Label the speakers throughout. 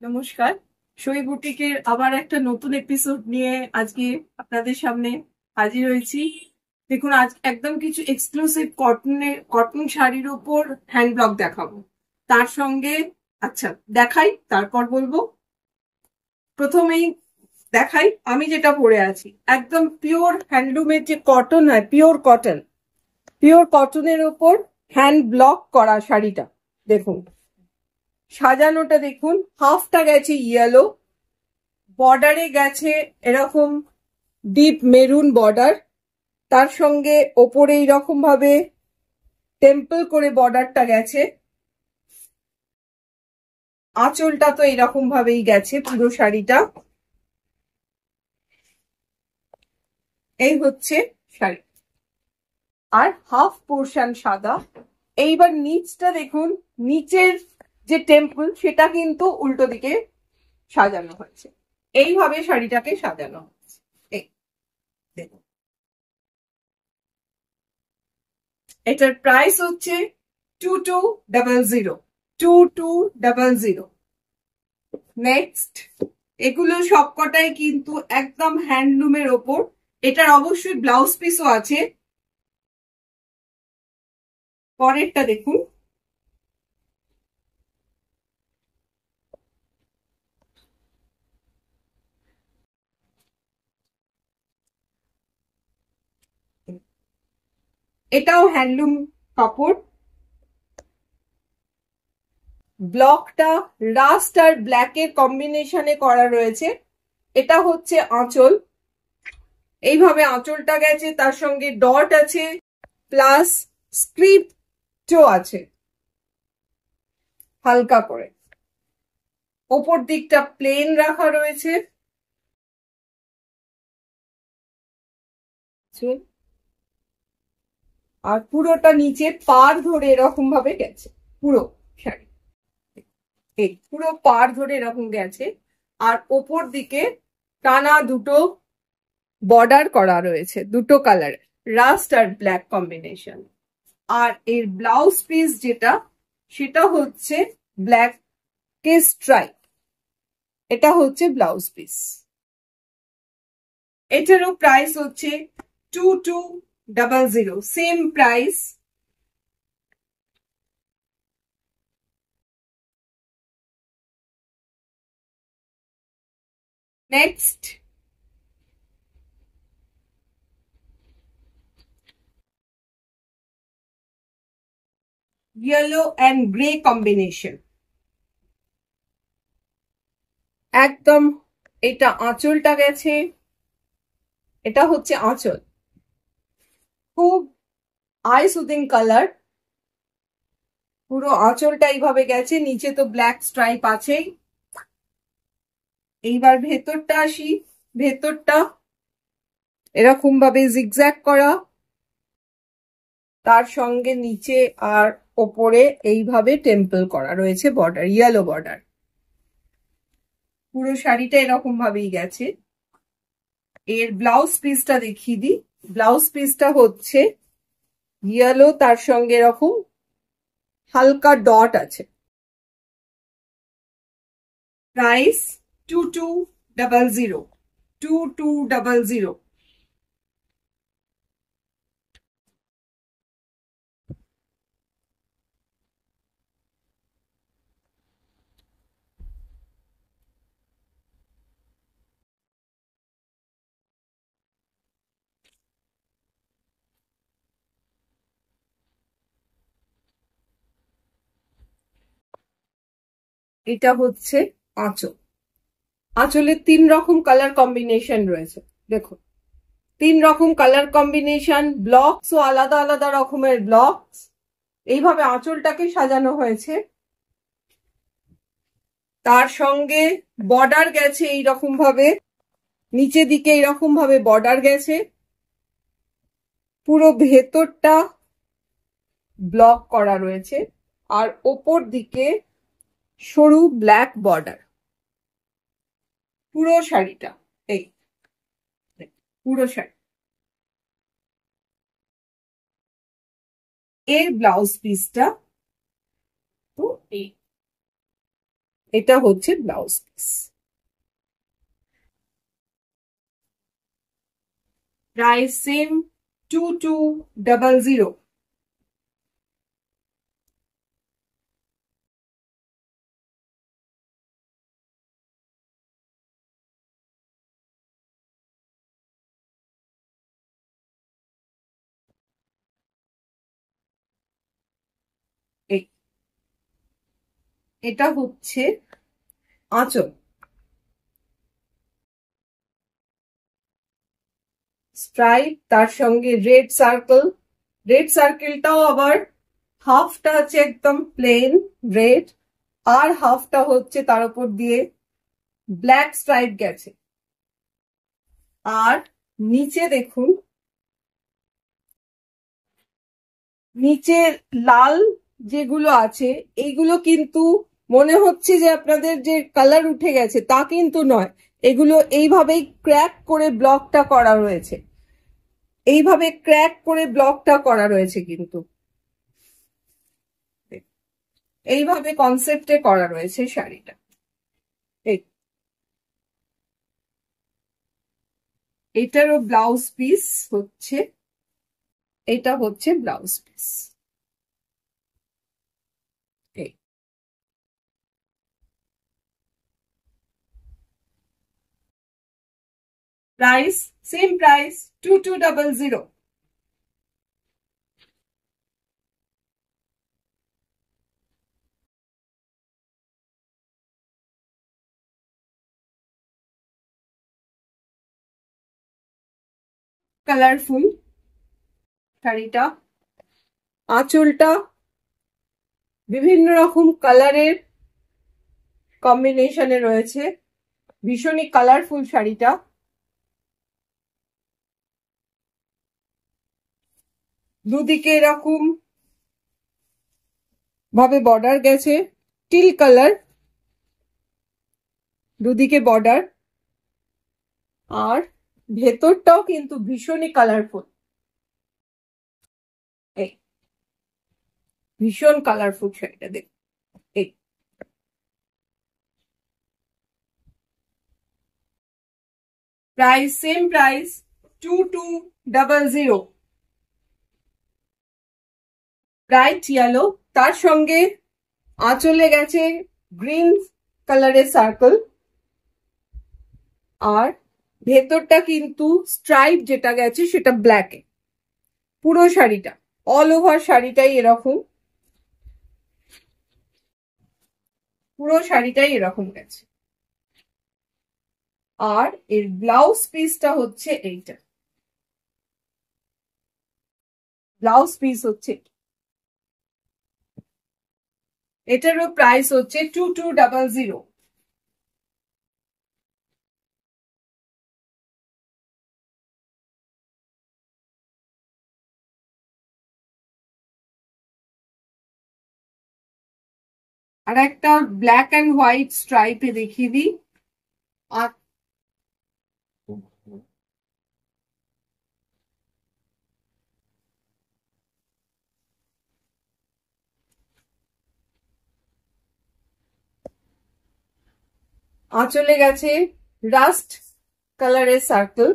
Speaker 1: নমস্কার। সই বুটিকের আবার একটা নতুন এপিসোড নিয়ে আজকে আপনাদের সামনে হাজির হয়েছি। দেখুন, আজ একদম কিছু এক্সক্লুসিভ কটন শাড়ির উপর হ্যান্ড ব্লক দেখাবো। তার সঙ্গে আচ্ছা দেখাই, তারপর বলবো। প্রথমেই দেখাই আমি যেটা পরে আছি, একদম পিওর হ্যান্ডলুমের যে কটন হয়, পিওর কটনের উপর হ্যান্ড ব্লক করা শাড়িটা। দেখুন সাজানোটা, দেখুন হাফটা গেছে ইয়েলো, বর্ডারে গেছে এরকম ডিপ মেরুন বর্ডার, তার সঙ্গে ওপরে এইরকম ভাবে টেম্পল করে বর্ডারটা গেছে। আঁচলটা তো এরকম ভাবেই গেছে পুরো শাড়িটা। এই হচ্ছে শাড়ি, আর হাফ পোর্শন সাদা। এইবার নিচটা দেখুন, নিচের যে টেম্পল সেটা কিন্তু উল্টো দিকে সাজানো হয়েছে। এইভাবে শাড়িটাকে সাজানো হয়েছে। এই দেখুন, এটার প্রাইস হচ্ছে 2200। 2200। নেক্সট, এগুলো সবকটাই কিন্তু একদম হ্যান্ডলুমের ওপর। এটার অবশ্যই ব্লাউজ পিসও আছে। পরেরটা দেখুন, এটাও হ্যান্ডলুম কাপড়। ব্লকটা রাস্ট আর ব্ল্যাকের কম্বিনেশনে করা রয়েছে। এটা হচ্ছে আঁচল, এইভাবে আঁচলটা গেছে, তার সঙ্গে ডট আছে, প্লাস স্ক্রিপ্টও আছে হালকা করে। ওপর দিকটা প্লেন রাখা রয়েছে। আর পুরোটা নিচে পাড় ধরে এরকম ভাবে গেছে পুরো শাড়ি। এই পুরো পাড় ধরে এরকম গেছে, আর ওপর দিকে টানা দুটো বর্ডার করা রয়েছে, দুটো কালার, রাস্ট আর ব্ল্যাক কম্বিনেশন। আর এর ব্লাউজ পিস যেটা, সেটা হচ্ছে ব্ল্যাক কে স্ট্রাইপ। এটা হচ্ছে ব্লাউজ পিস। এটারও প্রাইস হচ্ছে 2200, same price. Next, yellow and grey combination. একদম, এটা আঁচলটা গেছে, এটা হচ্ছে আঁচল, খুব আই সুদিং কালার। পুরো আঁচলটা এইভাবে গেছে, নিচে তো ব্ল্যাক স্ট্রাইপ আছেই। এইবার ভেতরটা আসি। ভেতরটা এরকম ভাবে জিগজ্যাগ করা, তার সঙ্গে নিচে আর ওপরে এইভাবে টেম্পল করা রয়েছে, বর্ডার, ইয়েলো বর্ডার। পুরো শাড়িটা এরকম ভাবেই গেছে। এর ব্লাউজ পিসটা দেখিয়ে দিই। ব্লাউজ পিসটা হচ্ছে ইয়েলো, তার সঙ্গে এরকম হালকা ডট আছে। প্রাইস 2200। 2200। এটা হচ্ছে আঁচল। আঁচলের 3 রকম কালার কম্বিনেশন রয়েছে, দেখুন 3 রকম কালার কম্বিনেশন, ব্লকসও আলাদা আলাদা রকমের ব্লকস। এইভাবে আঁচলটাকে সাজানো হয়েছে। তার সঙ্গে বর্ডার গেছে এইরকম ভাবে, নিচে দিকে এইরকম ভাবে বর্ডার গেছে। পুরো ভেতরটা ব্লক করা রয়েছে, আর ওপর দিকে সরু ব্ল্যাক বর্ডার। পুরো শাড়িটা এই, পুরো শাড়ি। এর ব্লাউজ পিসটা তো এই, এটা হচ্ছে ব্লাউজ পিস। Price same 2200। এটা হচ্ছে আঁচল, স্ট্রাইপ, তার সঙ্গে রেড সার্কেল। রেড সার্কেলটাও আবার হাফটা আছে একদম প্লেন রেড, আর হাফটা হচ্ছে তার উপর দিয়ে ব্ল্যাক স্ট্রাইপ গেছে। আর নিচে দেখুন, নিচে লাল যেগুলো আছে এইগুলো কিন্তু মনে হচ্ছে যে আপনাদের যে কালার উঠে গেছে, তা কিন্তু নয়। এগুলো এইভাবেই ক্র্যাক করে ব্লকটা করা রয়েছে, এইভাবে ক্র্যাক করে ব্লকটা করা রয়েছে, কিন্তু এইভাবে কনসেপ্টে করা রয়েছে শাড়িটা। এটারও ব্লাউজ পিস হচ্ছে, এটা হচ্ছে blouse piece. Price same price 2200। Colourful শাড়িটা, আঁচলটা বিভিন্ন রকম কালারের কম্বিনেশনে রয়েছে, ভীষণই কালারফুল শাড়িটা। দুদিকে এরকম ভাবে বর্ডার গেছে, টিল কালার দুদিকে বর্ডার, আর ভেতরটাও কিন্তু ভীষণই কালারফুল, এই ভীষণ কালারফুল শাড়িটা দেখ। এই price same price 2200। Bright yellow, তার সঙ্গে আঁচলে গেছে গ্রিন কালারের সার্কেল, আর ভেতরটা কিন্তু স্ট্রাইপ যেটা গেছে সেটা ব্ল্যাকে। পুরো শাড়িটা, অল ওভার শাড়িটাই এরকম, পুরো শাড়িটাই এরকম গেছে। আর এর ব্লাউজ পিসটা হচ্ছে এইটা, ব্লাউজ পিস হচ্ছে, এটারও প্রাইস হচ্ছে 2200। আর একটা ব্ল্যাক অ্যান্ড হোয়াইট স্ট্রাইপে দেখিয়ে দিই। আর আঁচলে গেছে রাস্ট কালারের সার্কেল,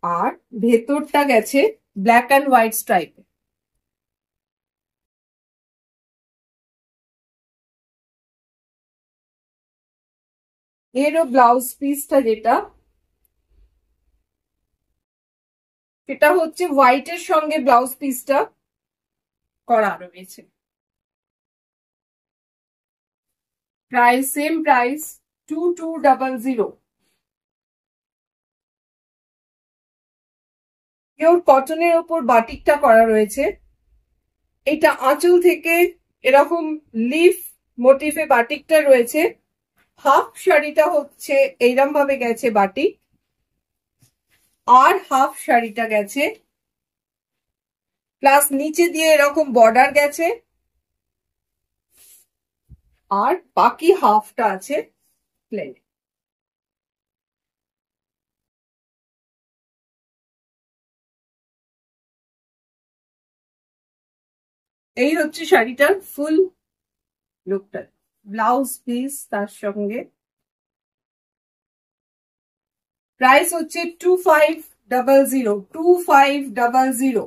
Speaker 1: আর ভেতরটা গেছে ব্ল্যাক অ্যান্ড হোয়াইট স্ট্রাইপে। এরও ব্লাউজ পিসটা যেটা, সেটা হচ্ছে হোয়াইটের সঙ্গে ব্লাউজ পিসটা করা রয়েছে। Price same price 2200। পিওর কটনের ওপর বাটিকটা করা রয়েছে। এটা আঁচল থেকে এরকম লিফ মোটিফে বাটিকটা রয়েছে। হাফ শাড়িটা হচ্ছে এইরকম ভাবে গেছে বাটিক, আর হাফ শাড়িটা গেছে প্লাস নিচে দিয়ে এরকম বর্ডার গেছে, আর বাকি হাফটা আছে প্লেন। এই হচ্ছে শাড়িটার ফুল লুকটা, ব্লাউজ পিস তার সঙ্গে। প্রাইস হচ্ছে 2500, 2500।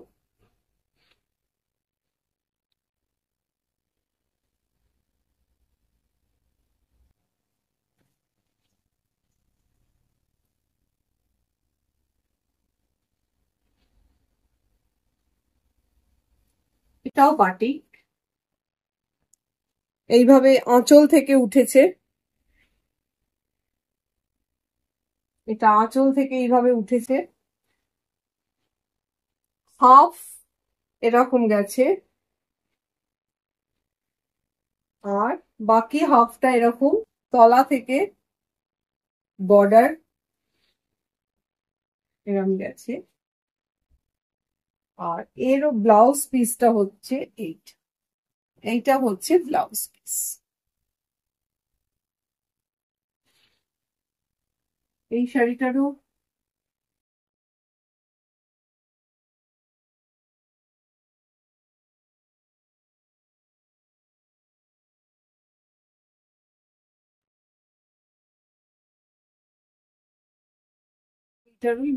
Speaker 1: এটাও বাটিক, এইভাবে আঁচল থেকে উঠেছে, এটা আঁচল থেকে এইভাবে উঠেছে, হাফ এরকম গেছে, আর বাকি হাফটা এরকম তলা থেকে বর্ডার এরকম গেছে। আর এরও ব্লাউজ পিসটা হচ্ছে এইটা হচ্ছে ব্লাউজ পিস। এই শাড়িটারও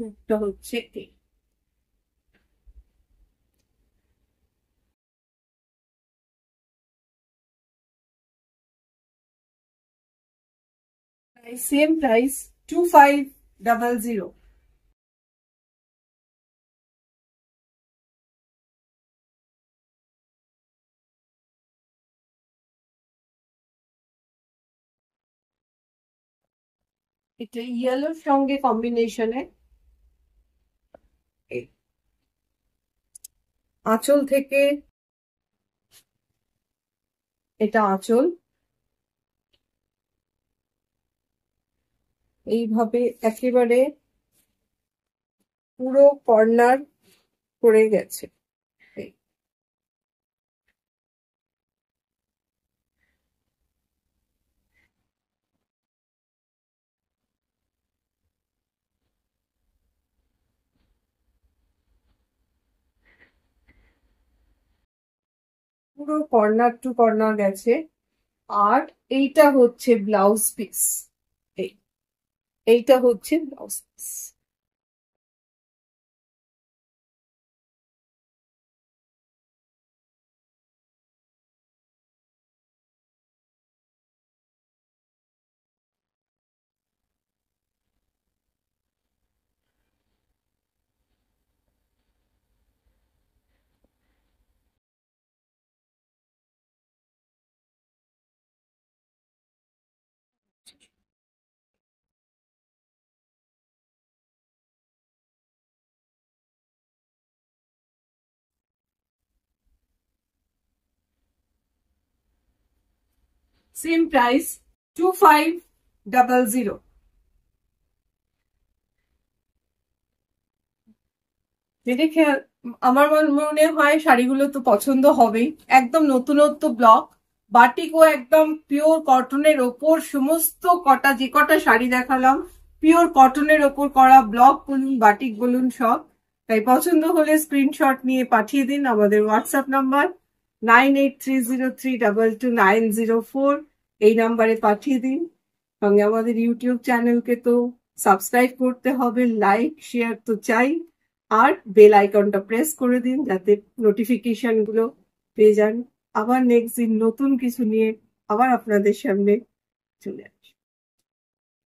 Speaker 1: লুকটা হচ্ছে এই। Same price 2500। এটা ইয়েলোর সঙ্গে কম্বিনেশনে, আঁচল থেকে, এটা আঁচল, এইভাবে একেবারে পুরো কর্নার করে গেছে। পুরো কর্নার টু কর্নার গেছে। আর এইটা হচ্ছে ব্লাউজ পিস, এইটা হচ্ছে ব্লাউজ পিস। Same price 2500। দেখে আমার মনে হয় শাড়িগুলো তো পছন্দ হবেই। একদম নতুনত্ব ব্লক, বাটিকও একদম পিওর কটনের ওপর, সমস্ত কটা যে কটা শাড়ি দেখালাম পিওর কটনের ওপর করা, ব্লক বলুন বাটিক বলুন সব। তাই পছন্দ হলে স্ক্রিনশট নিয়ে পাঠিয়ে দিন আমাদের হোয়াটসঅ্যাপ নাম্বার 9830322904, এই নাম্বারে পাঠিয়ে দিন। সঙ্গে আমাদের ইউটিউব চ্যানেলকে তো সাবস্ক্রাইব করতে হবে, লাইক শেয়ার তো চাই, আর বেল আইকনটা প্রেস করে দিন যাতে নোটিফিকেশন গুলো পেয়ে যান। আবার নেক্সট দিন নতুন কিছু নিয়ে আবার আপনাদের সামনে চলে আসি।